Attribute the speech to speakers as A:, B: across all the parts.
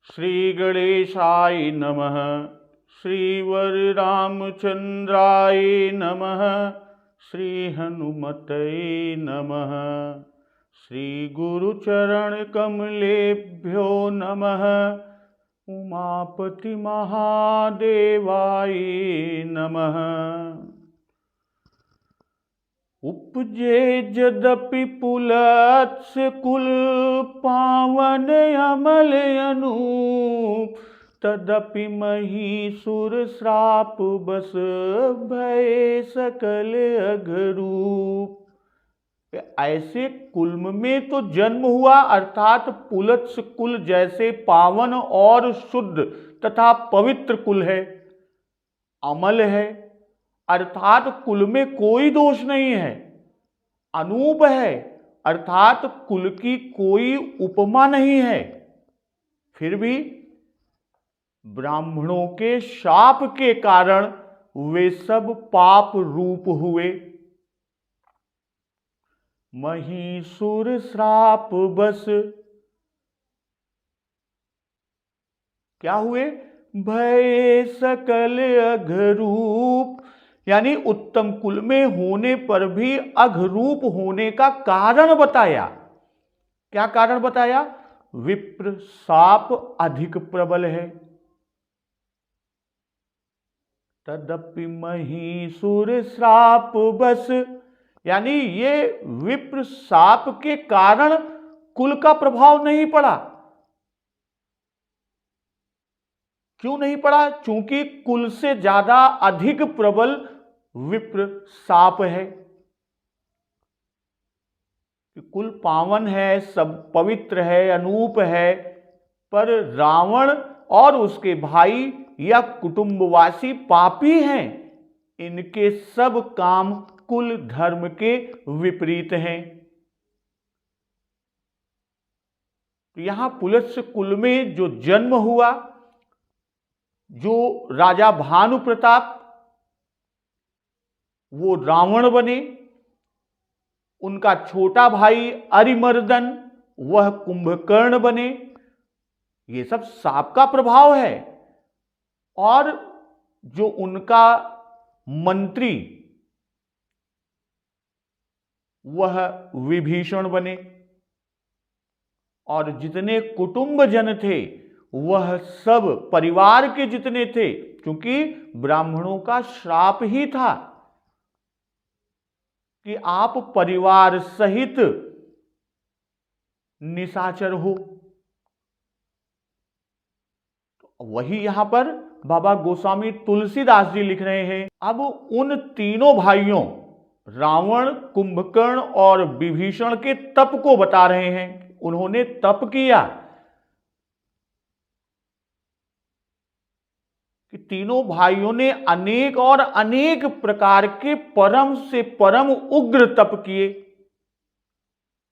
A: श्री गणेशाय नमः। श्री वररामचंद्राय नमः। श्री हनुमतये नमः। श्री गुरुचरण कमलेभ्यो नमः। उमापति महादेवाय नमः। उपजे यद्यपि पुलत्स कुल पावन अमल अनूप, तदपि महीसुर श्राप बस भय सकल अघरूप। ऐसे कुल में तो जन्म हुआ, अर्थात पुलत्स कुल जैसे पावन और शुद्ध तथा पवित्र कुल है, अमल है, अर्थात कुल में कोई दोष नहीं है। अनूप है, अर्थात कुल की कोई उपमा नहीं है। फिर भी ब्राह्मणों के शाप के कारण वे सब पाप रूप हुए। महीसुर श्राप बस क्या हुए? भय सकल अघरूप, यानी उत्तम कुल में होने पर भी अघरूप होने का कारण बताया। क्या कारण बताया? विप्र शाप अधिक प्रबल है। तदपि महीसुर श्राप बस, यानी ये विप्र शाप के कारण कुल का प्रभाव नहीं पड़ा। क्यों नहीं पड़ा? चूंकि कुल से ज्यादा अधिक प्रबल विप्र शाप है। कुल पावन है, सब पवित्र है, अनूप है, पर रावण और उसके भाई या कुटुंबवासी पापी हैं। इनके सब काम कुल धर्म के विपरीत हैं। यहां पुलत्स कुल में जो जन्म हुआ, जो राजा भानु प्रताप वो रावण बने, उनका छोटा भाई अरिमर्दन वह कुंभकर्ण बने, ये सब शाप का प्रभाव है। और जो उनका मंत्री वह विभीषण बने, और जितने कुटुंब जन थे वह सब परिवार के जितने थे, क्योंकि ब्राह्मणों का श्राप ही था कि आप परिवार सहित निशाचर हो। वही यहां पर बाबा गोस्वामी तुलसीदास जी लिख रहे हैं। अब उन तीनों भाइयों रावण, कुंभकर्ण और विभीषण के तप को बता रहे हैं। उन्होंने तप किया कि तीनों भाइयों ने अनेक और अनेक प्रकार के परम से परम उग्र तप किए,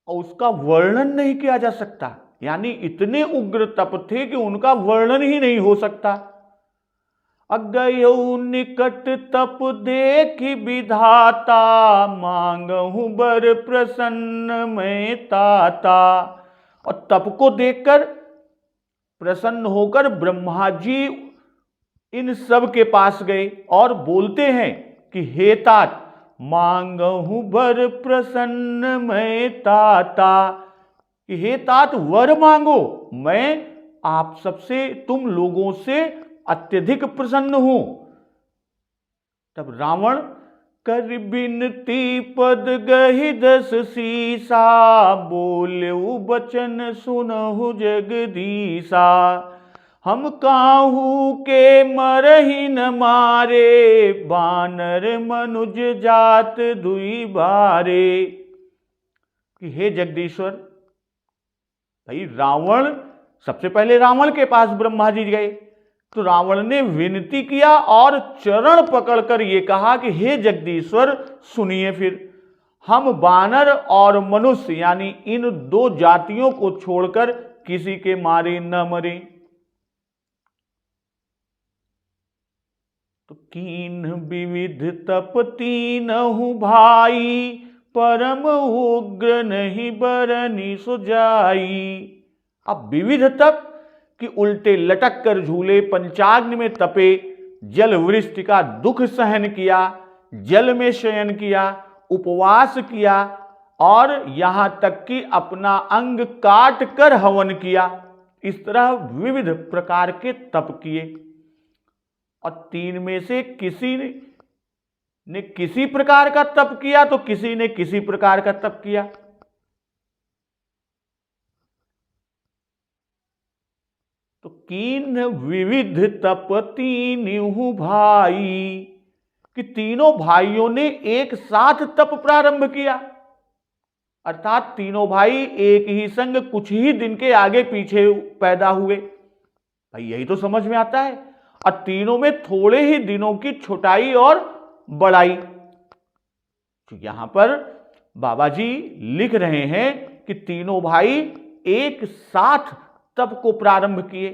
A: और उसका वर्णन नहीं किया जा सकता। यानी इतने उग्र तप थे कि उनका वर्णन ही नहीं हो सकता। अगयो निकट तप देखि विधाता, मांगहु बर प्रसन्न मैं ताता। और तप को देखकर प्रसन्न होकर ब्रह्मा जी इन सब के पास गए और बोलते हैं कि हे तात, मांगहु बर प्रसन्न मैं ताता, कि हे तात वर मांगो, मैं आप सबसे, तुम लोगों से अत्यधिक प्रसन्न हूं। तब रावण कर बिनती पद गहि दस सीसा, बोलेउ बचन सुनहु जगदीसा। हम काहू के मरहि न मारे, बानर मनुज जात दुई बारे। कि हे जगदीश्वर, भाई रावण, सबसे पहले रावण के पास ब्रह्मा जी गए, तो रावण ने विनती किया और चरण पकड़कर ये कहा कि हे जगदीश्वर सुनिए, फिर हम बानर और मनुष्य यानी इन दो जातियों को छोड़कर किसी के मारे न मरे। तो कीन विविध तप तीनहु भाई, परम उग्र नहीं बरनी सुजाई। अब विविध तप कि उल्टे लटक कर झूले, पंचाग्नि में तपे, जल वृष्टि का दुख सहन किया, जल में शयन किया, उपवास किया और यहां तक कि अपना अंग काट कर हवन किया। इस तरह विविध प्रकार के तप किए और तीन में से किसी ने किसी प्रकार का तप किया तो किसी ने किसी प्रकार का तप किया। तो कीन विविध तप तीनहु भाई, कि तीनों भाइयों ने एक साथ तप प्रारंभ किया, अर्थात तीनों भाई एक ही संग कुछ ही दिन के आगे पीछे पैदा हुए। भाई यही तो समझ में आता है। और तीनों में थोड़े ही दिनों की छोटाई और बड़ाई। तो यहां पर बाबा जी लिख रहे हैं कि तीनों भाई एक साथ तप को प्रारंभ किए,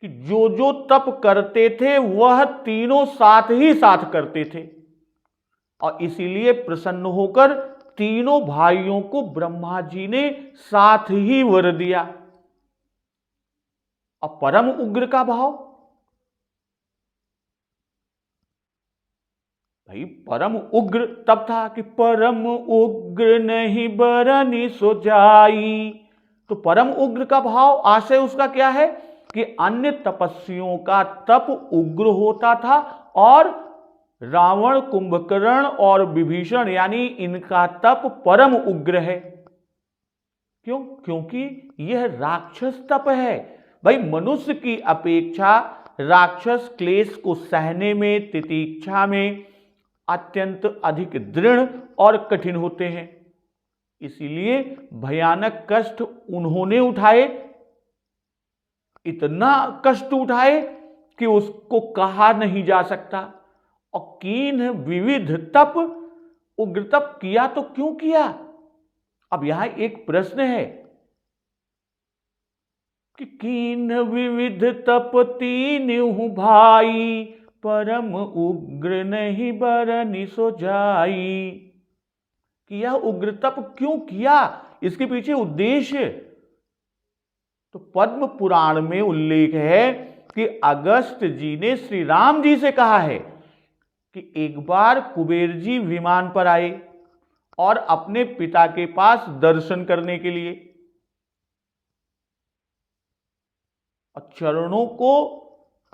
A: कि जो जो तप करते थे वह तीनों साथ ही साथ करते थे और इसीलिए प्रसन्न होकर तीनों भाइयों को ब्रह्मा जी ने साथ ही वर दिया। और परम उग्र का भाव, भाई परम उग्र तब था कि परम उग्र नहीं बरनी सो जाई। तो परम उग्र का भाव आशय उसका क्या है कि अन्य तपस्वियों का तप उग्र होता था और रावण, कुंभकर्ण और विभीषण यानी इनका तप परम उग्र है। क्यों? क्योंकि यह राक्षस तप है। भाई मनुष्य की अपेक्षा राक्षस क्लेश को सहने में, तितिक्षा में अत्यंत अधिक दृढ़ और कठिन होते हैं। इसीलिए भयानक कष्ट उन्होंने उठाए, इतना कष्ट उठाए कि उसको कहा नहीं जा सकता। और कीन विविध तप, उग्र तप किया तो क्यों किया? अब यहां एक प्रश्न है कि कीन विविध तप तीनहु भाई, परम उग्र नहीं बरनी सो जाई। कि यह उग्र तप क्यों किया, इसके पीछे उद्देश्य। तो पद्म पुराण में उल्लेख है कि अगस्त जी ने श्री राम जी से कहा है कि एक बार कुबेर जी विमान पर आए और अपने पिता के पास दर्शन करने के लिए, और चरणों को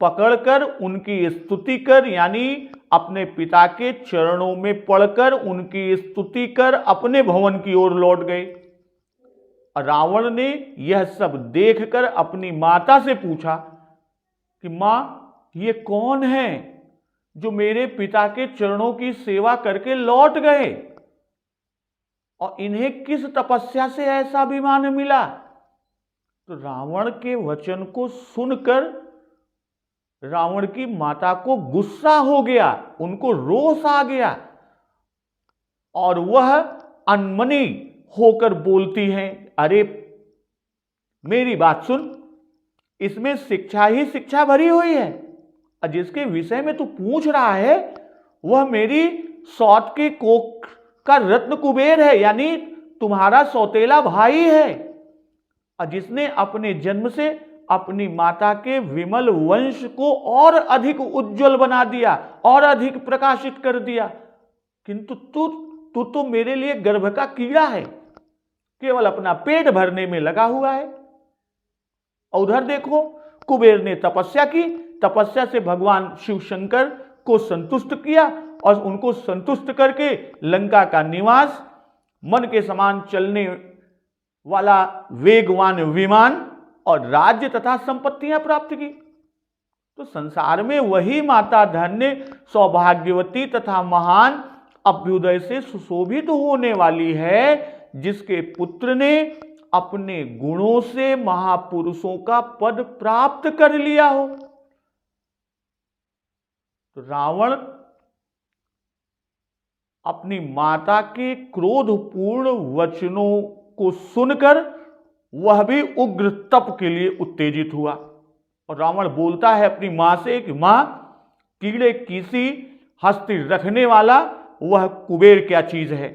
A: पकड़कर उनकी स्तुति कर, यानी अपने पिता के चरणों में पड़कर उनकी स्तुति कर अपने भवन की ओर लौट गए। रावण ने यह सब देखकर अपनी माता से पूछा कि मां, ये कौन है जो मेरे पिता के चरणों की सेवा करके लौट गए और इन्हें किस तपस्या से ऐसा अभिमान मिला? तो रावण के वचन को सुनकर रावण की माता को गुस्सा हो गया, उनको रोष आ गया और वह अनमनी होकर बोलती हैं, अरे मेरी बात सुन, इसमें शिक्षा ही शिक्षा भरी हुई है और जिसके विषय में तू पूछ रहा है वह मेरी सौत के कोख का रत्न कुबेर है, यानी तुम्हारा सौतेला भाई है, और जिसने अपने जन्म से अपनी माता के विमल वंश को और अधिक उज्जवल बना दिया और अधिक प्रकाशित कर दिया। किंतु तू तो मेरे लिए गर्भ का कीड़ा है, केवल अपना पेट भरने में लगा हुआ है। और उधर देखो, कुबेर ने तपस्या की, तपस्या से भगवान शिव शंकर को संतुष्ट किया और उनको संतुष्ट करके लंका का निवास, मन के समान चलने वाला वेगवान विमान और राज्य तथा संपत्तियां प्राप्त की। तो संसार में वही माता धन्य, सौभाग्यवती तथा महान अभ्युदय से सुशोभित होने वाली है, जिसके पुत्र ने अपने गुणों से महापुरुषों का पद प्राप्त कर लिया हो। तो रावण अपनी माता के क्रोधपूर्ण वचनों को सुनकर वह भी उग्र तप के लिए उत्तेजित हुआ और रावण बोलता है अपनी मां से कि मां, कीड़े किसी हस्ती रखने वाला वह कुबेर क्या चीज है,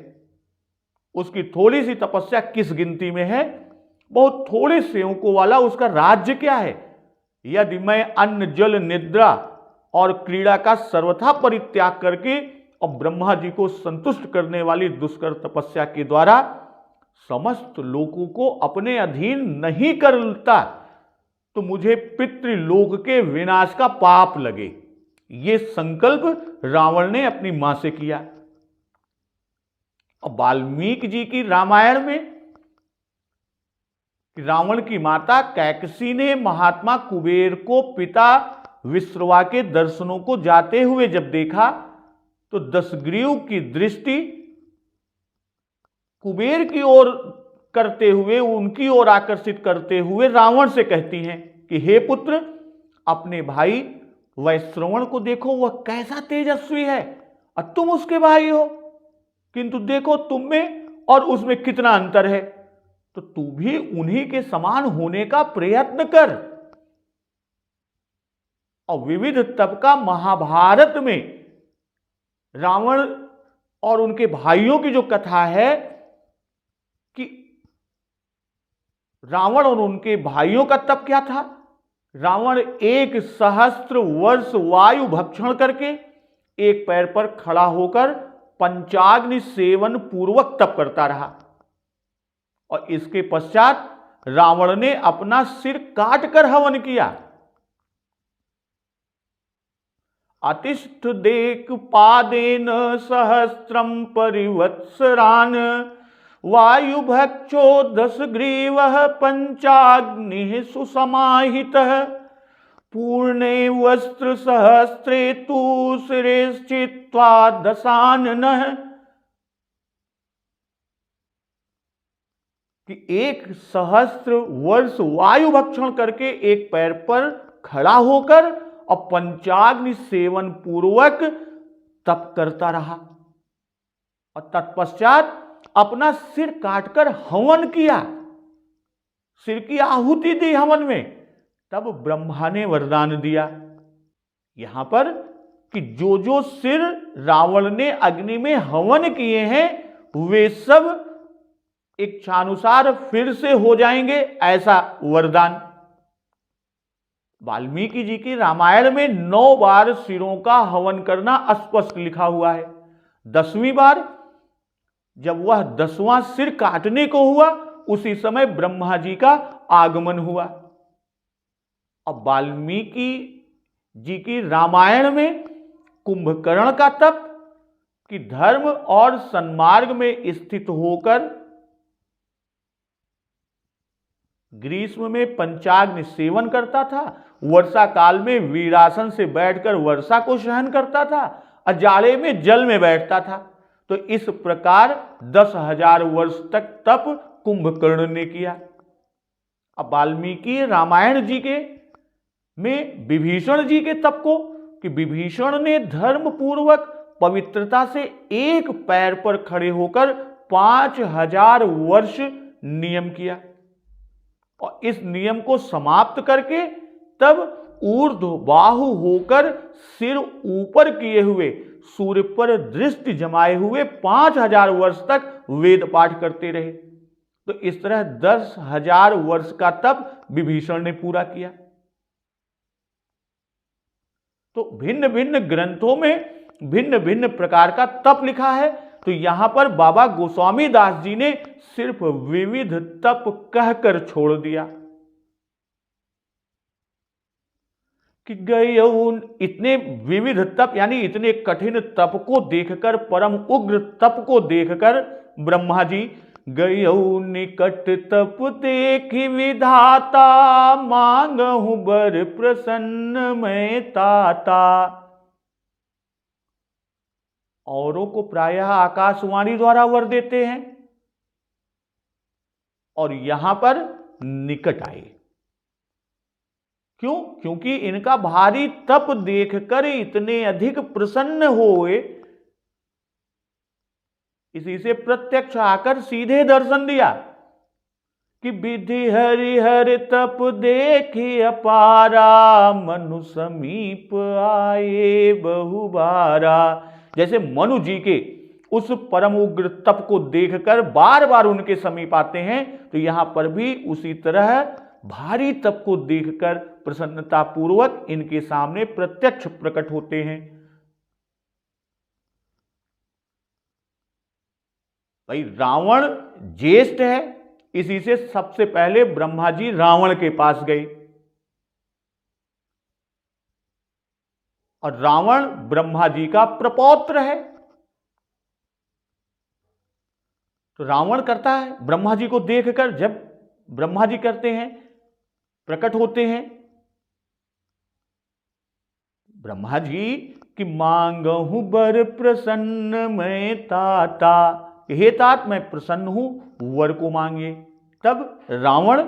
A: उसकी थोड़ी सी तपस्या किस गिनती में है। बहुत थोड़े सेवकों वाला उसका राज्य क्या है? यदि मैं अन्न जल निद्रा और क्रीड़ा का सर्वथा परित्याग करके और ब्रह्मा जी को संतुष्ट करने वाली दुष्कर तपस्या के द्वारा समस्त लोगों को अपने अधीन नहीं करता तो मुझे पितृलोक के विनाश का पाप लगे। ये संकल्प रावण ने अपनी मां से किया। और वाल्मीकि जी की रामायण में रावण की माता कैकसी ने महात्मा कुबेर को पिता विश्रवा के दर्शनों को जाते हुए जब देखा तो दशग्रीव की दृष्टि कुबेर की ओर करते हुए, उनकी ओर आकर्षित करते हुए रावण से कहती हैं कि हे पुत्र, अपने भाई वैश्रवण को देखो, वह कैसा तेजस्वी है और तुम उसके भाई हो, किंतु देखो तुम में और उसमें कितना अंतर है, तो तू भी उन्हीं के समान होने का प्रयत्न कर। और विविध तप का महाभारत में रावण और उनके भाइयों की जो कथा है कि रावण और उनके भाइयों का तप क्या था। रावण 1,000 वर्ष वायु भक्षण करके एक पैर पर खड़ा होकर पंचाग्नि सेवन पूर्वक तप करता रहा और इसके पश्चात रावण ने अपना सिर काटकर हवन किया। अतिष्ठ देक पादेन सहस्त्रम परिवत्सरान वायु भक्षो दशग्रीवः पंचाग्नि सुसमाहितः पूर्णे वस्त्र सहस्त्रे तु शिरेश्चित्वा दशाननः। कि 1,000 वर्ष वायु भक्षण करके एक पैर पर खड़ा होकर और पंचाग्नि सेवन पूर्वक तप करता रहा और तत्पश्चात अपना सिर काटकर हवन किया, सिर की आहुति दी हवन में। तब ब्रह्मा ने वरदान दिया यहां पर कि जो जो सिर रावण ने अग्नि में हवन किए हैं वे सब इच्छानुसार फिर से हो जाएंगे, ऐसा वरदान। वाल्मीकि जी की रामायण में 9 बार सिरों का हवन करना स्पष्ट लिखा हुआ है। 10वीं बार जब वह 10वां सिर काटने को हुआ उसी समय ब्रह्मा जी का आगमन हुआ। अब वाल्मीकि जी की रामायण में कुंभकर्ण का तप कि धर्म और सन्मार्ग में स्थित होकर ग्रीष्म में पंचाग्नि सेवन करता था, वर्षा काल में वीरासन से बैठकर वर्षा को सहन करता था और जाड़े में जल में बैठता था। तो इस प्रकार 10,000 वर्ष तक तप कुंभकर्ण ने किया। अब वाल्मीकि रामायण जी के में विभीषण जी के तप को कि विभीषण ने धर्म पूर्वक पवित्रता से एक पैर पर खड़े होकर 5,000 वर्ष नियम किया और इस नियम को समाप्त करके तब ऊर्ध्वबाहु होकर सिर ऊपर किए हुए सूर्य पर दृष्टि जमाए हुए 5,000 वर्ष तक वेद पाठ करते रहे। तो इस तरह 10,000 वर्ष का तप विभीषण ने पूरा किया। तो भिन्न भिन्न ग्रंथों में भिन्न भिन्न प्रकार का तप लिखा है। तो यहां पर बाबा गोस्वामी दास जी ने सिर्फ विविध तप कहकर छोड़ दिया कि गए इतने विविध तप यानी इतने कठिन तप को देखकर, परम उग्र तप को देखकर ब्रह्मा जी गए निकट तप देखि विधाता मांगहु बर प्रसन्न मैं ताता। औरों को प्रायः आकाशवाणी द्वारा वर देते हैं और यहां पर निकट आए। क्यों? क्योंकि इनका भारी तप देखकर इतने अधिक प्रसन्न हुए, इसी से प्रत्यक्ष आकर सीधे दर्शन दिया कि विधि हरि हरि तप देखि अपारा मनु समीप आए बहुबारा। जैसे मनु जी के उस परम उग्र तप को देखकर बार बार उनके समीप आते हैं। तो यहां पर भी उसी तरह भारी तप को देखकर प्रसन्नता पूर्वक इनके सामने प्रत्यक्ष प्रकट होते हैं। भाई रावण ज्येष्ठ है, इसी से सबसे पहले ब्रह्मा जी रावण के पास गए और रावण ब्रह्मा जी का प्रपौत्र है। तो रावण करता है ब्रह्मा जी को देखकर, जब ब्रह्मा जी करते हैं प्रकट होते हैं, ब्रह्मा जी की मांगहु बर प्रसन्न मैं ताता, हे तात मैं प्रसन्न हूं, वर को मांगे। तब रावण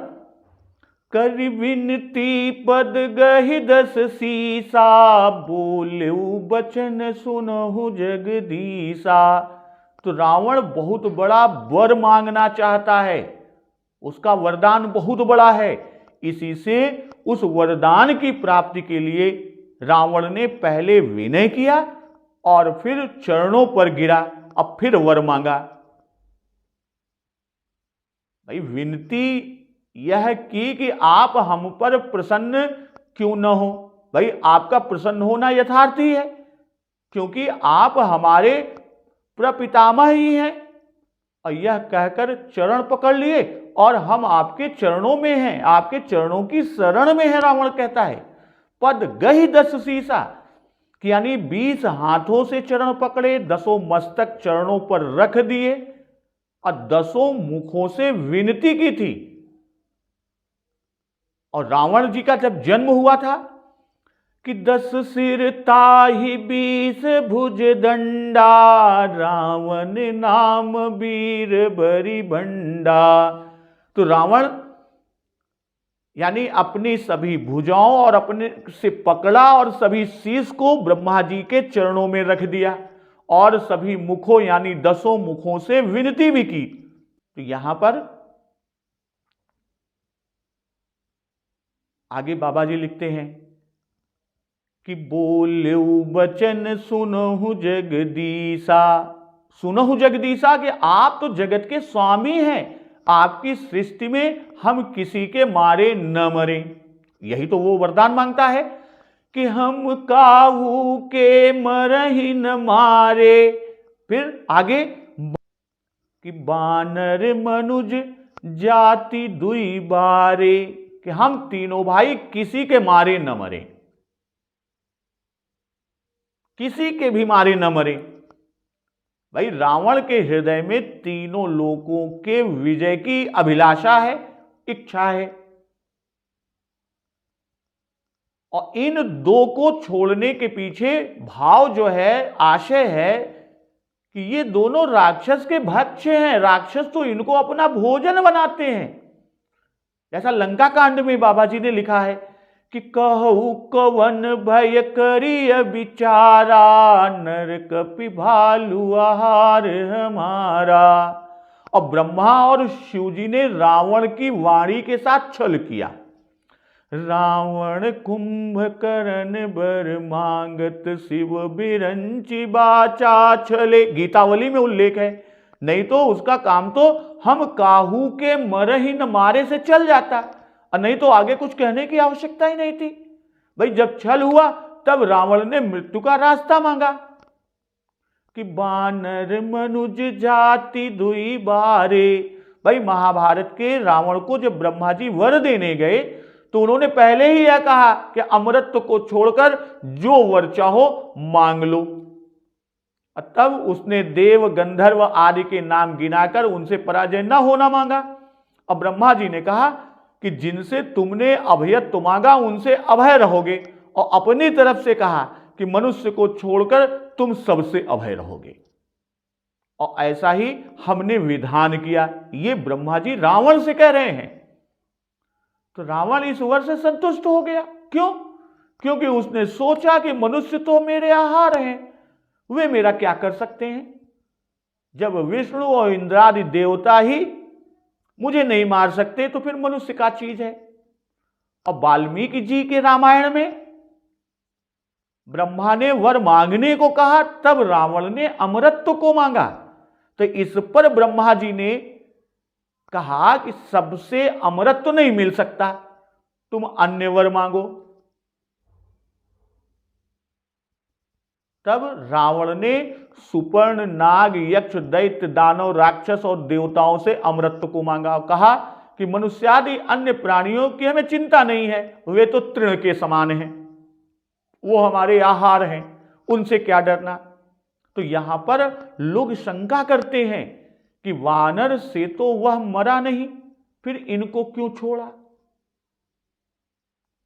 A: कर विनती पद गहि दस सीसा, बोलेउ बचन सुनहु जगदीसा। तो रावण बहुत बड़ा वर मांगना चाहता है, उसका वरदान बहुत बड़ा है। इसी से उस वरदान की प्राप्ति के लिए रावण ने पहले विनय किया और फिर चरणों पर गिरा, अब फिर वर मांगा। भाई विनती यह की कि आप हम पर प्रसन्न क्यों न हो। भाई आपका प्रसन्न होना यथार्थ ही है, क्योंकि आप हमारे प्रपितामह ही हैं। और यह कहकर चरण पकड़ लिए और हम आपके चरणों में हैं, आपके चरणों की शरण में है। रावण कहता है पद गहि दस सीसा, यानी 20 हाथों से चरण पकड़े, 10 मस्तक चरणों पर रख दिए और 10 मुखों से विनती की थी। और रावण जी का जब जन्म हुआ था कि 10 सिर ताहि 20 भुज दंडा, रावण नाम वीर बरी भंडा। तो रावण यानी अपनी सभी भुजाओं और अपने से पकड़ा और सभी शीश को ब्रह्मा जी के चरणों में रख दिया और सभी मुखों यानी 10 मुखों से विनती भी की। तो यहां पर आगे बाबा जी लिखते हैं कि बोलेउ बचन सुनहु जगदीसा। सुनहु जगदीसा कि आप तो जगत के स्वामी हैं, आपकी सृष्टि में हम किसी के मारे न मरे। यही तो वो वरदान मांगता है कि हम काहू के मरहि न मारे। फिर आगे कि बानर मनुज जाति दुई बारे, कि हम तीनों भाई किसी के मारे न मरे, किसी के भी मारे न मरे। भाई रावण के हृदय में तीनों लोकों के विजय की अभिलाषा है, इच्छा है। और इन दो को छोड़ने के पीछे भाव जो है, आशय है कि ये दोनों राक्षस के भक्ष हैं। राक्षस तो इनको अपना भोजन बनाते हैं। जैसा लंका कांड में बाबा जी ने लिखा है कि कहु कवन भय करिय विचारा, नर कपि भालु आहार हमारा। और ब्रह्मा और शिव जी ने रावण की वाणी के साथ छल किया। रावण कुंभकर्ण बर मांगत, शिव बिरंची बाचा छले। गीतावली में उल्लेख है, नहीं तो उसका काम तो हम काहू के मरहि न मारे से चल जाता, और नहीं तो आगे कुछ कहने की आवश्यकता ही नहीं थी। भाई जब छल हुआ तब रावण ने मृत्यु का रास्ता मांगा कि बानर मनुज जाति दुई बारे। भाई महाभारत के रावण को जब ब्रह्मा जी वर देने गए तो उन्होंने पहले ही यह कहा कि अमृत को छोड़कर जो वर चाहो मांग लो। तब उसने देव गंधर्व आदि के नाम गिनाकर उनसे पराजय न होना मांगा। अब ब्रह्मा जी ने कहा कि जिनसे तुमने अभयत्व मांगा उनसे अभय रहोगे, और अपनी तरफ से कहा कि मनुष्य को छोड़कर तुम सबसे अभय रहोगे। और ऐसा ही हमने विधान किया। ये ब्रह्मा जी रावण से कह रहे हैं। तो रावण इस वर से संतुष्ट हो गया। क्यों? क्योंकि उसने सोचा कि मनुष्य तो मेरे आहार हैं, वे मेरा क्या कर सकते हैं। जब विष्णु और इंद्रादि देवता ही मुझे नहीं मार सकते तो फिर मनुष्य का चीज है। और वाल्मीकि जी के रामायण में ब्रह्मा ने वर मांगने को कहा, तब रावण ने अमरत्व को मांगा। तो इस पर ब्रह्मा जी ने कहा कि सबसे अमरत्व नहीं मिल सकता, तुम अन्य वर मांगो। तब रावण ने सुपर्ण, नाग, यक्ष, दैत्य, दानव, राक्षस और देवताओं से अमरत्व को मांगा और कहा कि मनुष्यादि अन्य प्राणियों की हमें चिंता नहीं है, वे तो तृण के समान हैं, वो हमारे आहार हैं, उनसे क्या डरना। तो यहां पर लोग शंका करते हैं कि वानर से तो वह मरा नहीं, फिर इनको क्यों छोड़ा।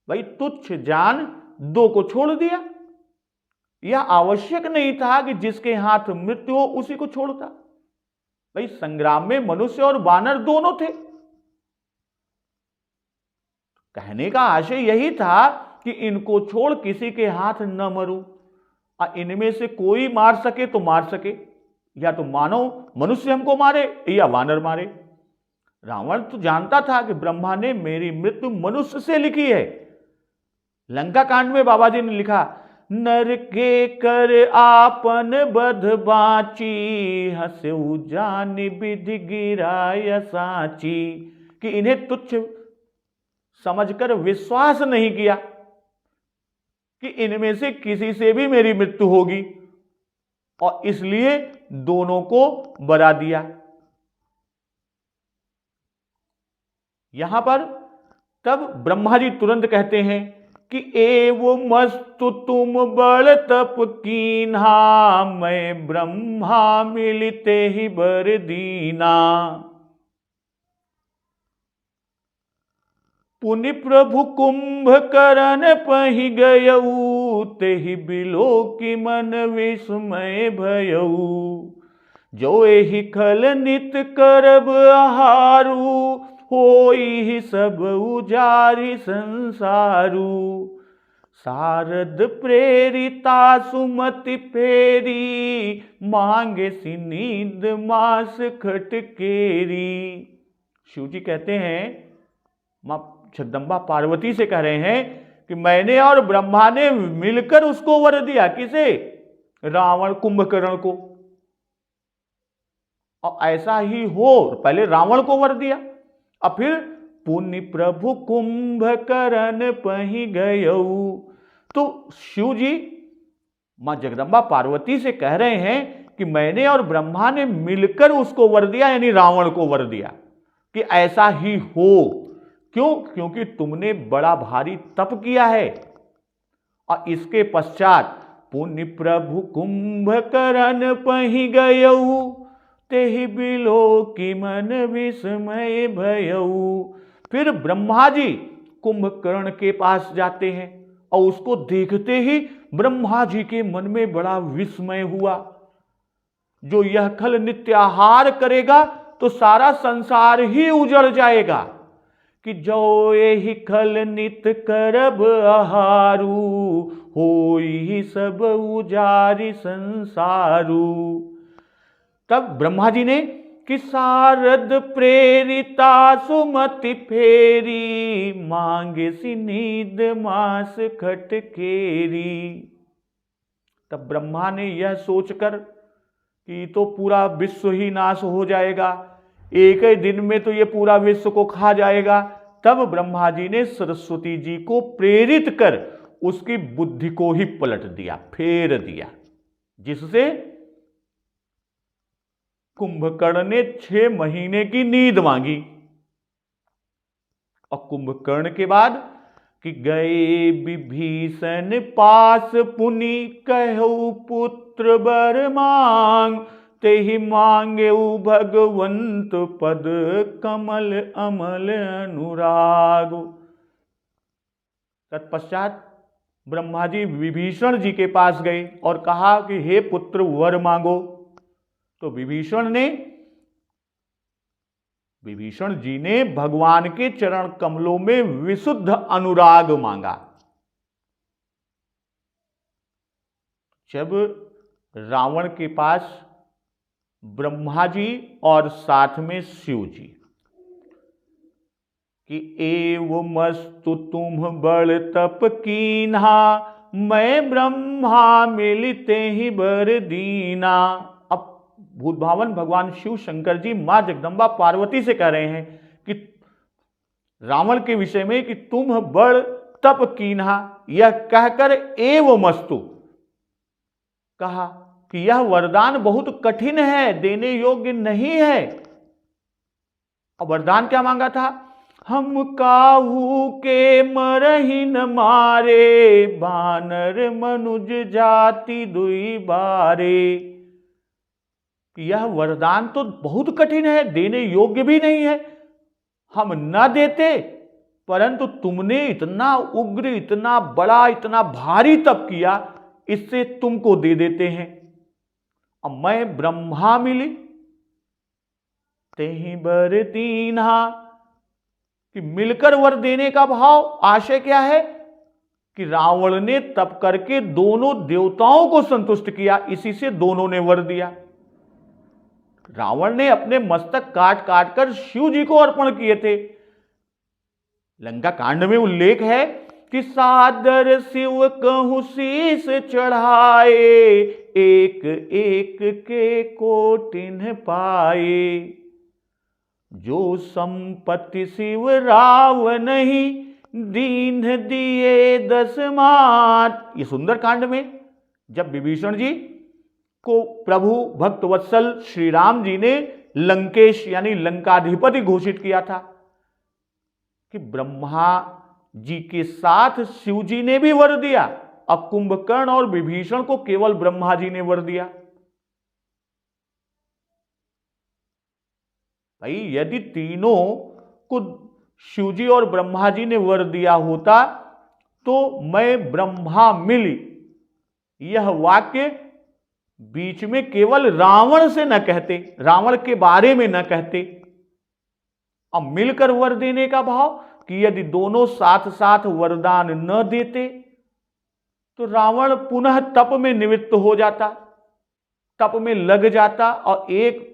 A: भाई तुच्छ जान दो को छोड़ दिया, यह आवश्यक नहीं था कि जिसके हाथ मृत्यु हो उसी को छोड़ता। भाई संग्राम में मनुष्य और वानर दोनों थे। कहने का आशय यही था कि इनको छोड़ किसी के हाथ न मरूं, इनमें से कोई मार सके तो मार सके, या तो मानव मनुष्य हमको मारे या वानर मारे। रावण तो जानता था कि ब्रह्मा ने मेरी मृत्यु मनुष्य से लिखी है। लंका कांड में बाबा जी ने लिखा, नर के कर आपन बध बाची, हंसऊ जान विधि गिराय साची। कि इन्हें तुच्छ समझकर विश्वास नहीं किया कि इनमें से किसी से भी मेरी मृत्यु होगी, और इसलिए दोनों को बरा दिया। यहां पर तब ब्रह्मा जी तुरंत कहते हैं कि एव मस्तु तुम बड़ तप कीन्हा, मैं ब्रह्मा मिलते ही बर दीना। पुनि प्रभु कुंभकर्ण पहि गयऊ, तेहि बिलो की मन विस्मय भयऊ। जो एहि खल नित करब आहारू, होई सब उजारि संसारू। सारद प्रेरिता सुमति फेरी, मांगे सिनीद मास खटकेरी। शिव जी कहते हैं, मां जगदंबा पार्वती से कह रहे हैं कि मैंने और ब्रह्मा ने मिलकर उसको वर दिया। किसे? रावण, कुंभकर्ण को। और ऐसा ही हो, पहले रावण को वर दिया और फिर पुण्य प्रभु कुंभकर्ण पहि गयऊ। तो शिव जी मां जगदंबा पार्वती से कह रहे हैं कि मैंने और ब्रह्मा ने मिलकर उसको वर दिया, यानी रावण को वर दिया कि ऐसा ही हो। क्यों? क्योंकि तुमने बड़ा भारी तप किया है। और इसके पश्चात पुण्य प्रभु कुंभकर्ण पहि गयऊ, तेहि बिलो की मन विस्मय भयऊ। फिर ब्रह्मा जी कुंभकर्ण के पास जाते हैं और उसको देखते ही ब्रह्मा जी के मन में बड़ा विस्मय हुआ। जो यह खल नित्याहार करेगा तो सारा संसार ही उजड़ जाएगा। कि जो एहि खल नित करब आहारू, होई सब उजारि संसारू। तब ब्रह्मा जी ने कि सारद प्रेरिता सुमति फेरी, मांगे सिनीद मास खटकेरी। तब ब्रह्मा ने यह सोचकर कि तो पूरा विश्व ही नाश हो जाएगा, एक ही दिन में तो ये पूरा विश्व को खा जाएगा। तब ब्रह्मा जी ने सरस्वती जी को प्रेरित कर उसकी बुद्धि को ही पलट दिया, फेर दिया, जिससे कुंभकर्ण ने 6 महीने की नींद मांगी। और कुंभकर्ण के बाद कि गए विभीषण पास, पुनि कहु पुत्र बर मांग, तेहि मांगे भगवंत पद, कमल अमल अनुराग। तत्पश्चात ब्रह्मा जी विभीषण जी के पास गए और कहा कि हे पुत्र वर मांगो। तो विभीषण जी ने भगवान के चरण कमलों में विशुद्ध अनुराग मांगा। जब रावण के पास ब्रह्मा जी और साथ में शिव जी कि एव मस्तु तुम बड़ तप कीन्हा, मैं ब्रह्मा मिलते ही बर दीना। अब भूत भावन भगवान शिव शंकर जी मां जगदम्बा पार्वती से कह रहे हैं कि रावण के विषय में कि तुम बड़ तप कीन्हा, यह कहकर एव मस्तु कहा कि यह वरदान बहुत कठिन है, देने योग्य नहीं है। और वरदान क्या मांगा था? हम काहू के मरहि न मारे, बानर मनुज जाति दुई बारे। यह वरदान तो बहुत कठिन है, देने योग्य भी नहीं है, हम न देते, परंतु तुमने इतना उग्र, इतना बड़ा, इतना भारी तप किया, इससे तुमको दे देते हैं। अब मैं ब्रह्मा मिली तेहि बर दीन्हा, कि मिलकर वर देने का भाव आशय क्या है कि रावण ने तप करके दोनों देवताओं को संतुष्ट किया, इसी से दोनों ने वर दिया। रावण ने अपने मस्तक काट काट कर शिव जी को अर्पण किए थे। लंका कांड में उल्लेख है कि सादर शिव कहूं शीस चढ़ाए, एक एक के कोटिन पाए। जो संपत्ति शिव रावण ही, दीन दिए 10 मात। ये सुंदर कांड में जब विभीषण जी को प्रभु भक्त वत्सल श्री राम जी ने लंकेश यानी लंकाधिपति घोषित किया था, कि ब्रह्मा जी के साथ शिव जी ने भी वर दिया, अब कुंभकर्ण और विभीषण को केवल ब्रह्मा जी ने वर दिया। भाई यदि तीनों को शिव जी और ब्रह्मा जी ने वर दिया होता तो मैं ब्रह्मा मिली, यह वाक्य बीच में केवल रावण से न कहते, रावण के बारे में न कहते। अब मिलकर वर देने का भाव कि यदि दोनों साथ साथ वरदान न देते तो रावण पुनः तप में निवृत्त हो जाता, तप में लग जाता और एक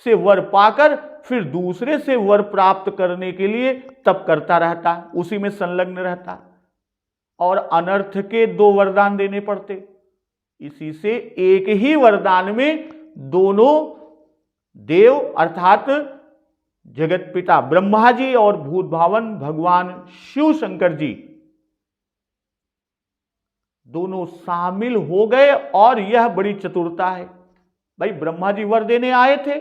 A: से वर पाकर फिर दूसरे से वर प्राप्त करने के लिए तप करता रहता, उसी में संलग्न रहता और अनर्थ के 2 वरदान देने पड़ते। इसी से एक ही वरदान में दोनों देव अर्थात जगत पिता ब्रह्मा जी और भूत भावन भगवान शिव शंकर जी दोनों शामिल हो गए। और यह बड़ी चतुरता है। भाई ब्रह्मा जी वर देने आए थे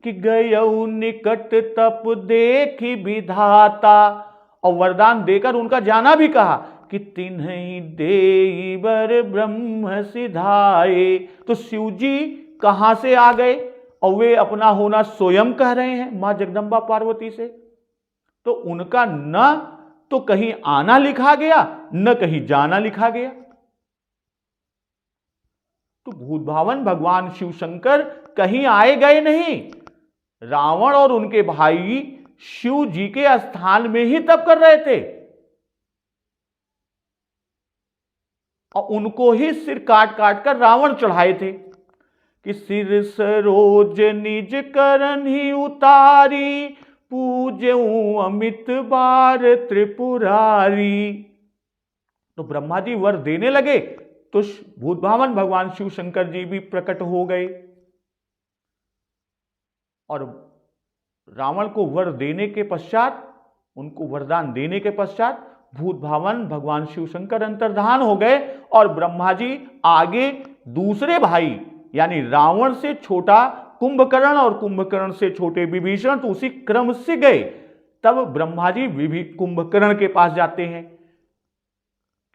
A: कि गयऊ निकट तप देखी विधाता, और वरदान देकर उनका जाना भी कहा कि तिन्हि देई बर ब्रह्म सिधाए। तो शिव जी कहां से आ गए और वे अपना होना स्वयं कह रहे हैं मां जगदम्बा पार्वती से, तो उनका न तो कहीं आना लिखा गया न कहीं जाना लिखा गया। तो भूत भावन भगवान शिव शंकर कहीं आए गए नहीं, रावण और उनके भाई शिव जी के स्थान में ही तप कर रहे थे और उनको ही सिर काट काट कर रावण चढ़ाए थे कि सिर सरोज निज करन ही उतारी, पूजऊ अमित बार त्रिपुरारी। तो ब्रह्मा जी वर देने लगे तो भूत भावन भगवान शिव शंकर जी भी प्रकट हो गए और रावण को वर देने के पश्चात, उनको वरदान देने के पश्चात भूत भावन भगवान शिव शंकर अंतर्धान हो गए और ब्रह्मा जी आगे दूसरे भाई यानी रावण से छोटा कुंभकर्ण और कुंभकर्ण से छोटे विभीषण तो उसी क्रम से गए। तब ब्रह्मा जी कुंभकर्ण के पास जाते हैं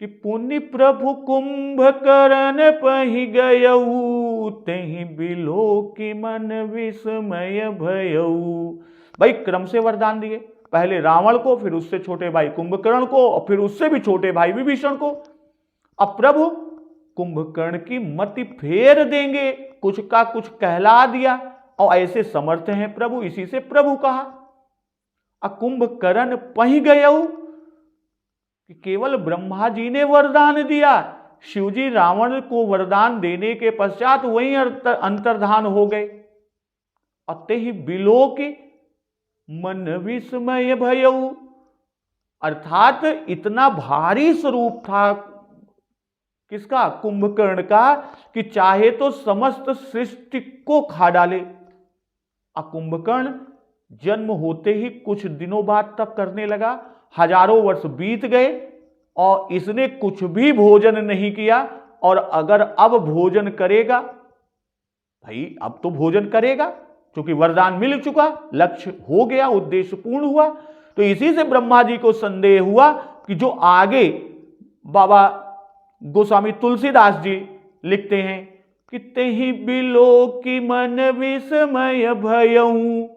A: कि पुण्य प्रभु कुंभकर्ण पहि गयऊ, तेहि बिलो की मन विस्मय भयऊ। भाई क्रम से वरदान दिए, पहले रावण को, फिर उससे छोटे भाई कुंभकर्ण को और फिर उससे भी छोटे भाई विभीषण को। अब प्रभु कुंभकर्ण की मति फेर देंगे, कुछ का कुछ कहला दिया और ऐसे समर्थ हैं प्रभु, इसी से प्रभु कहा। कुंभकर्ण पहि गयऊ कि केवल ब्रह्मा जी ने वरदान दिया, शिवजी रावण को वरदान देने के पश्चात वहीं अंतर्धान हो गए। अतः बिलो के मन विस्मय भयऊ, अर्थात इतना भारी स्वरूप था किसका? कुंभकर्ण का, कि चाहे तो समस्त सृष्टि को खा डाले। अब कुंभकर्ण जन्म होते ही कुछ दिनों बाद तप करने लगा, हजारों वर्ष बीत गए और इसने कुछ भी भोजन नहीं किया। और अगर अब भोजन करेगा, भाई अब तो भोजन करेगा क्योंकि वरदान मिल चुका, लक्ष्य हो गया, उद्देश्य पूर्ण हुआ। तो इसी से ब्रह्मा जी को संदेह हुआ कि जो आगे बाबा गोस्वामी तुलसीदास जी लिखते हैं कि तेहि बिलो की मन विस्मय भयऊ।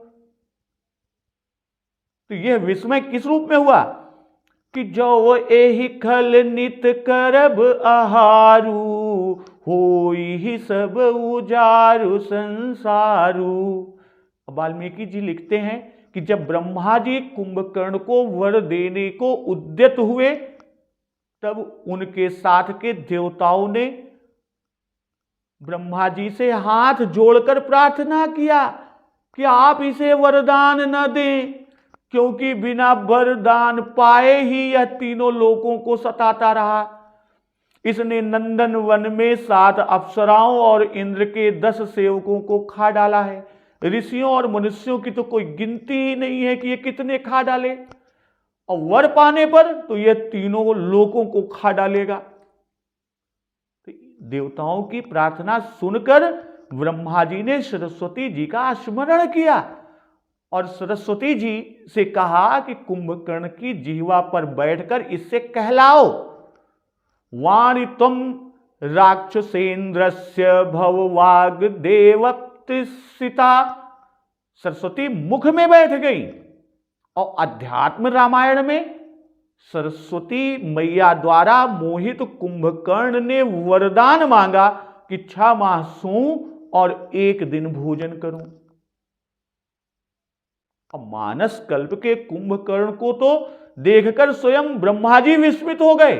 A: तो यह विस्मय किस रूप में हुआ कि जो एहि खल नित करब आहारू, होई सब उजारु संसारू। वाल्मीकि जी लिखते हैं कि जब ब्रह्मा जी कुंभकर्ण को वर देने को उद्यत हुए, तब उनके साथ के देवताओं ने ब्रह्मा जी से हाथ जोड़कर प्रार्थना किया कि आप इसे वरदान न दें, क्योंकि बिना वरदान पाए ही यह तीनों लोकों को सताता रहा। इसने नंदन वन में 7 अप्सराओं और इंद्र के 10 सेवकों को खा डाला है। ऋषियों और मनुष्यों की तो कोई गिनती ही नहीं है कि ये कितने खा डाले, और वर पाने पर तो ये तीनों लोकों को खा डालेगा। तो देवताओं की प्रार्थना सुनकर ब्रह्मा जी ने सरस्वती जी का स्मरण किया और सरस्वती जी से कहा कि कुंभकर्ण की जिह्वा पर बैठकर इससे कहलाओ, वाणी तुम राक्षसेन्द्रस्य भववाग देवप्तिसिता। सरस्वती मुख में बैठ गई और अध्यात्म रामायण में सरस्वती मैया द्वारा मोहित कुंभकर्ण ने वरदान मांगा कि 6 माह सोऊं और 1 दिन भोजन करूं। अब मानस कल्प के कुंभकर्ण को तो देखकर स्वयं ब्रह्मा जी विस्मित हो गए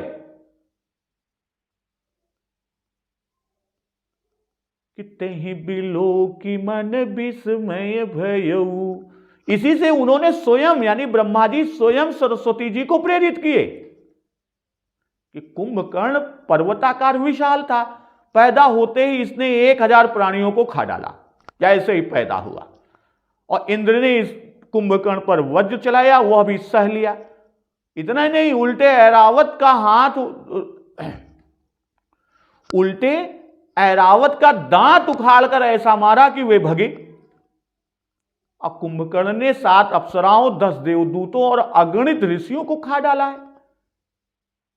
A: कि तेहि बिलो की मन विस्मय भयऊ। इसी से उन्होंने स्वयं यानी ब्रह्मा जी स्वयं सरस्वती जी को प्रेरित किए कि कुंभकर्ण पर्वताकार विशाल था, पैदा होते ही इसने 1000 प्राणियों को खा डाला, जैसे ही पैदा हुआ। और इंद्र ने इस कुंभकर्ण पर वज्र चलाया, वह भी सह लिया। इतना नहीं, उल्टे ऐरावत का हाथ, उल्टे ऐरावत का दांत उखाड़कर ऐसा मारा कि वे भगे। अब कुंभकर्ण ने 7 अप्सराओं, 10 देवदूतों और अगणित ऋषियों को खा डाला है।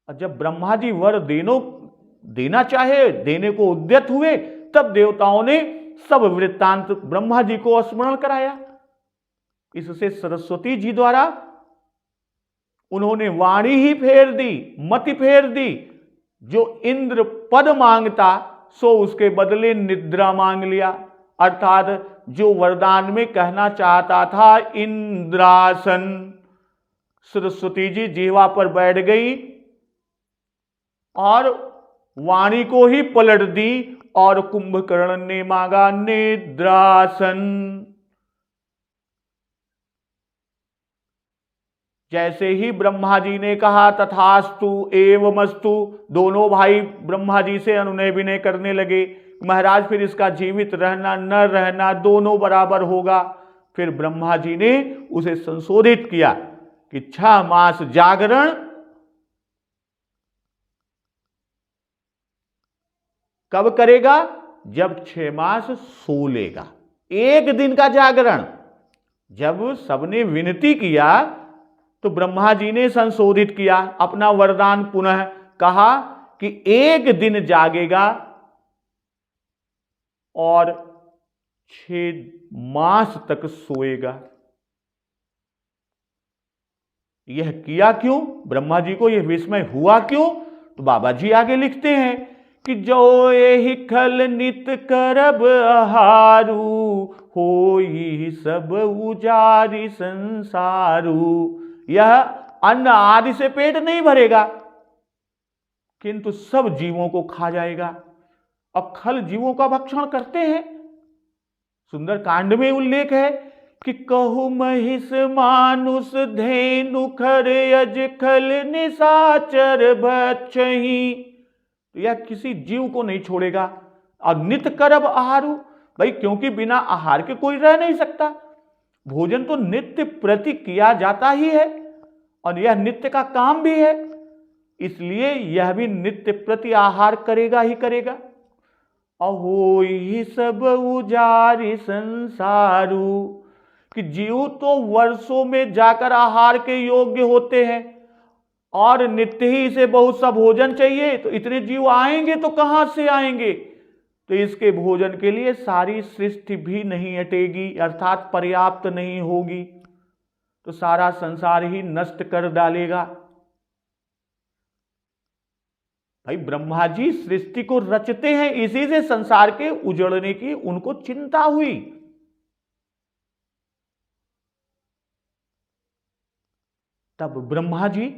A: और जब ब्रह्मा जी वर देना चाहे, देने को उद्यत हुए, तब देवताओं ने सब वृत्तांत ब्रह्मा जी को स्मरण कराया। इससे सरस्वती जी द्वारा उन्होंने वाणी ही फेर दी, मति फेर दी। जो इंद्र पद मांगता सो उसके बदले निद्रा मांग लिया, अर्थात जो वरदान में कहना चाहता था इंद्रासन, सरस्वती जी जिह्वा पर बैठ गई और वाणी को ही पलट दी और कुंभकर्ण ने मांगा निद्रासन। जैसे ही ब्रह्मा जी ने कहा तथास्तु एवमस्तु, दोनों भाई ब्रह्मा जी से अनुनय विनय करने लगे, महाराज फिर इसका जीवित रहना न रहना दोनों बराबर होगा। फिर ब्रह्मा जी ने उसे संशोधित किया कि 6 मास जागरण, कब करेगा? जब 6 मास सो लेगा। 1 दिन का जागरण। जब सबने विनती किया तो ब्रह्मा जी ने संशोधित किया, अपना वरदान पुनः कहा कि 1 दिन जागेगा और 6 मास तक सोएगा। यह किया क्यों? ब्रह्मा जी को यह विस्मय हुआ क्यों? तो बाबा जी आगे लिखते हैं कि जो एहि खल नित करब आहारू, होई सब उजारी संसारू। यह अन्न आदि से पेट नहीं भरेगा, किंतु सब जीवों को खा जाएगा। अब खल जीवों का भक्षण करते हैं। सुंदर कांड में उल्लेख है कि कहु महिष मानुष धेनु खर यज खल निशाचर भक्षहि, तो यह किसी जीव को नहीं छोड़ेगा। और नित्य करब आहारू, भाई क्योंकि बिना आहार के कोई रह नहीं सकता। भोजन तो नित्य प्रति किया जाता ही है और यह नित्य का काम भी है, इसलिए यह भी नित्य प्रति आहार करेगा ही करेगा। अहो ही सब उजारी संसारू, कि जीव तो वर्षों में जाकर आहार के योग्य होते हैं और नित्य ही इसे बहुत सा भोजन चाहिए, तो इतने जीव आएंगे तो कहां से आएंगे? तो इसके भोजन के लिए सारी सृष्टि भी नहीं अटेगी, अर्थात पर्याप्त नहीं होगी, तो सारा संसार ही नष्ट कर डालेगा। भाई ब्रह्मा जी सृष्टि को रचते हैं, इसी से संसार के उजड़ने की उनको चिंता हुई। तब ब्रह्मा जी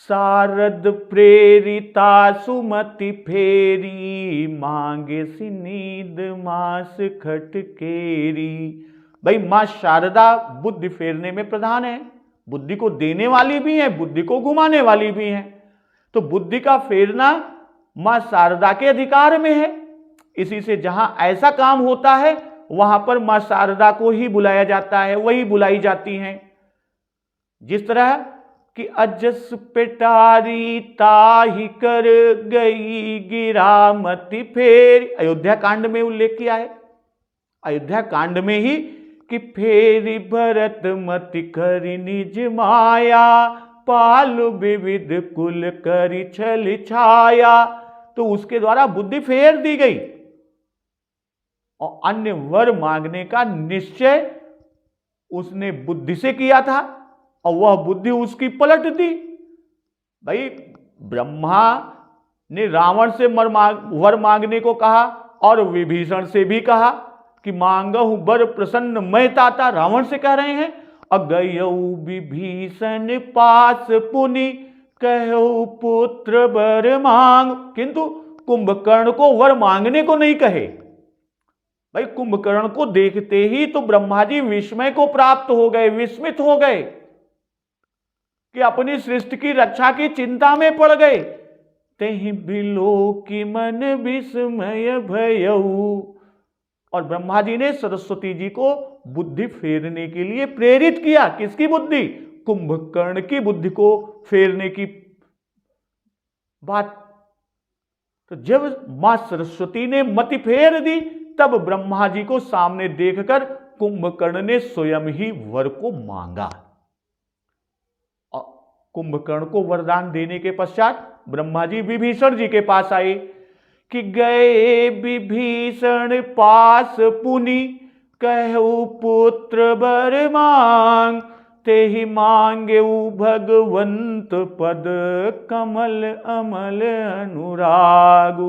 A: शारद प्रेरिता सुमति फेरी, मांगे सी नींद मास खटकेरी। भाई मां शारदा बुद्धि फेरने में प्रधान है, बुद्धि को देने वाली भी है, बुद्धि को घुमाने वाली भी है। तो बुद्धि का फेरना मां शारदा के अधिकार में है, इसी से जहां ऐसा काम होता है वहां पर मां शारदा को ही बुलाया जाता है, वही बुलाई जाती हैं। जिस तरह कि अजस पेटारी ताही कर गई गिरामती फेर, अयोध्या कांड में उल्लेख किया है, अयोध्या कांड में ही कि फेरी भरत मति करी निज माया, पालु विविध कुल करी छल छाया। तो उसके द्वारा बुद्धि फेर दी गई और अन्य वर मांगने का निश्चय उसने बुद्धि से किया था और वह बुद्धि उसकी पलट दी। भाई ब्रह्मा ने रावण से वर मांगने को कहा और विभीषण से भी कहा कि मांगहु बर प्रसन्न मैं ताता, रावण से कह रहे हैं। अगयऊ विभीषण पास पुनि कहो पुत्र वर मांग, किंतु कुंभकर्ण को वर मांगने को नहीं कहे। भाई कुंभकर्ण को देखते ही तो ब्रह्मा जी विस्मय को प्राप्त हो गए, विस्मित हो गए कि अपनी सृष्टि की रक्षा की चिंता में पड़ गए। तेहि बिलो की मन विस्मय भयऊ, और ब्रह्मा जी ने सरस्वती जी को बुद्धि फेरने के लिए प्रेरित किया। किसकी बुद्धि? कुंभकर्ण की बुद्धि को फेरने की बात। तो जब मां सरस्वती ने मति फेर दी तब ब्रह्मा जी को सामने देखकर कुंभकर्ण ने स्वयं ही वर को मांगा। और कुंभकर्ण को वरदान देने के पश्चात ब्रह्मा जी विभीषण जी के पास आए कि गए विभीषण पास पुनि कहु पुत्र वर मांग, तेहि मांगे भगवंत पद कमल अमल अनुराग।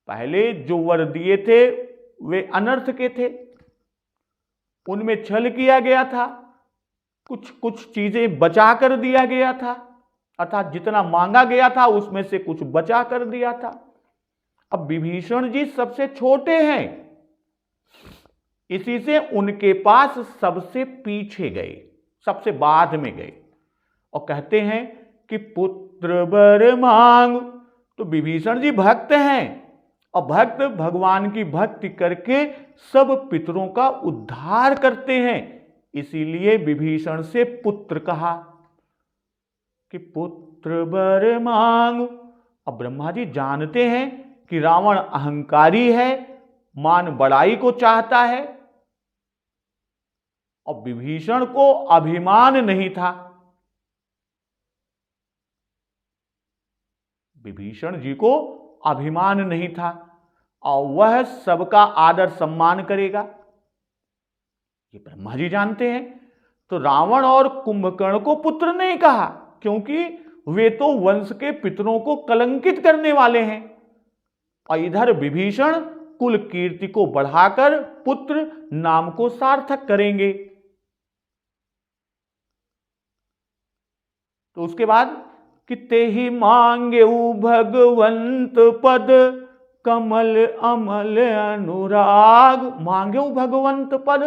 A: पहले जो वर दिए थे वे अनर्थ के थे, उनमें छल किया गया था, कुछ कुछ चीजें बचा कर दिया गया था, अर्थात जितना मांगा गया था उसमें से कुछ बचा कर दिया था। अब विभीषण जी सबसे छोटे हैं, इसी से उनके पास सबसे पीछे गए, सबसे बाद में गए और कहते हैं कि पुत्र वर मांग। तो विभीषण जी भक्त हैं और भक्त भगवान की भक्ति करके सब पितरों का उद्धार करते हैं, इसीलिए विभीषण से पुत्र कहा कि पुत्र वर मांग। अब ब्रह्मा जी जानते हैं कि रावण अहंकारी है, मान बड़ाई को चाहता है और विभीषण को अभिमान नहीं था। विभीषण जी को अभिमान नहीं था और वह सबका आदर सम्मान करेगा, ये ब्रह्मा जी जानते हैं। तो रावण और कुंभकर्ण को पुत्र नहीं कहा क्योंकि वे तो वंश के पितरों को कलंकित करने वाले हैं, और इधर विभीषण कुल कीर्ति को बढ़ाकर पुत्र नाम को सार्थक करेंगे। तो उसके बाद कि तेहि मांगे भगवंत पद कमल अमल अनुराग। मांगे भगवंत पद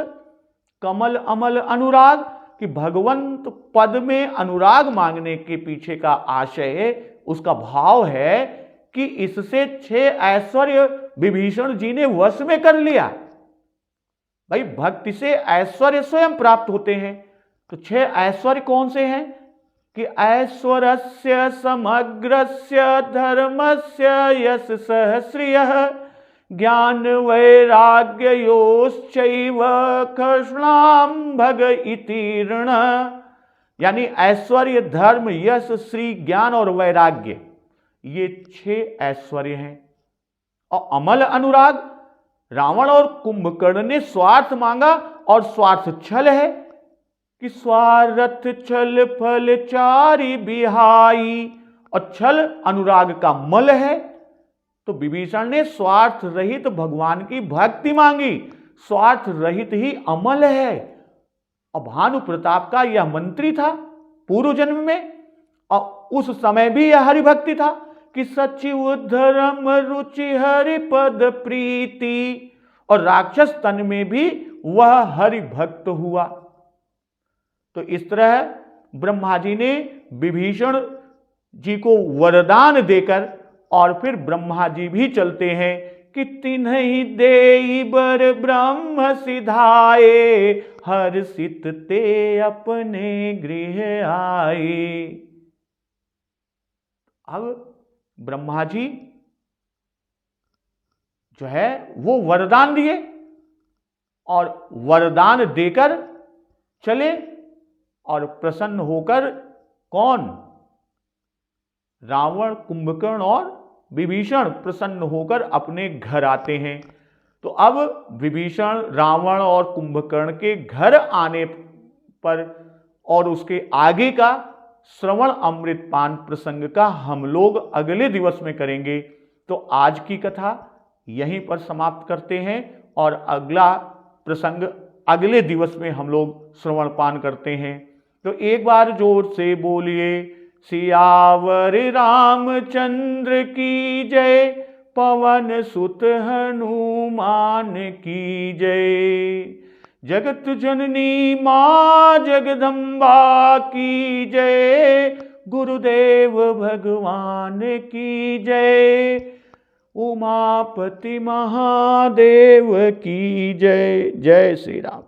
A: कमल अमल अनुराग, कि भगवंत पद में अनुराग मांगने के पीछे का आशय उसका भाव है कि इससे 6 ऐश्वर्य विभीषण जी ने वश में कर लिया। भाई भक्ति से ऐश्वर्य स्वयं प्राप्त होते हैं। तो 6 ऐश्वर्य कौन से हैं कि ऐश्वर्यस्य समग्रस्य धर्मस्य यश सहस्रियः ज्ञान वैराग्ययोश्चैव कृष्णाम भग इति ऋण। यानी ऐश्वर्य, धर्म, यश, श्री, ज्ञान और वैराग्य, ये 6 ऐश्वर्य हैं। और अमल अनुराग, रावण और कुंभकर्ण ने स्वार्थ मांगा और स्वार्थ छल है कि स्वार्थ छल फल चारि बिहाई, और छल अनुराग का मल है। तो विभीषण ने स्वार्थ रहित भगवान की भक्ति मांगी, स्वार्थ रहित ही अमल है। और भानु प्रताप का यह मंत्री था पूर्व जन्म में, और उस समय भी यह हरिभक्ति था कि सचिव धर्म रुचि हरि पद प्रीति, और राक्षस तन में भी वह हरिभक्त हुआ। तो इस तरह ब्रह्मा जी ने विभीषण जी को वरदान देकर, और फिर ब्रह्मा जी भी चलते हैं कि तिन्हि देई बर ब्रह्म सिधाए, हर्षित ते अपने गृह आए। अब ब्रह्मा जी जो है वो वरदान दिए, और वरदान देकर चले, और प्रसन्न होकर कौन? रावण, कुंभकर्ण और विभीषण प्रसन्न होकर अपने घर आते हैं। तो अब विभीषण, रावण और कुंभकर्ण के घर आने पर और उसके आगे का श्रवण अमृत पान प्रसंग का हम लोग अगले दिवस में करेंगे। तो आज की कथा यहीं पर समाप्त करते हैं, और अगला प्रसंग अगले दिवस में हम लोग श्रवण पान करते हैं। तो एक बार जोर से बोलिए सियावर रामचंद्र की जय, पवन सुत हनुमान की जय। जगत जननी मां जगदम्बा की जय, गुरुदेव भगवान की जय, उमापति महादेव की जय। जय श्री राम।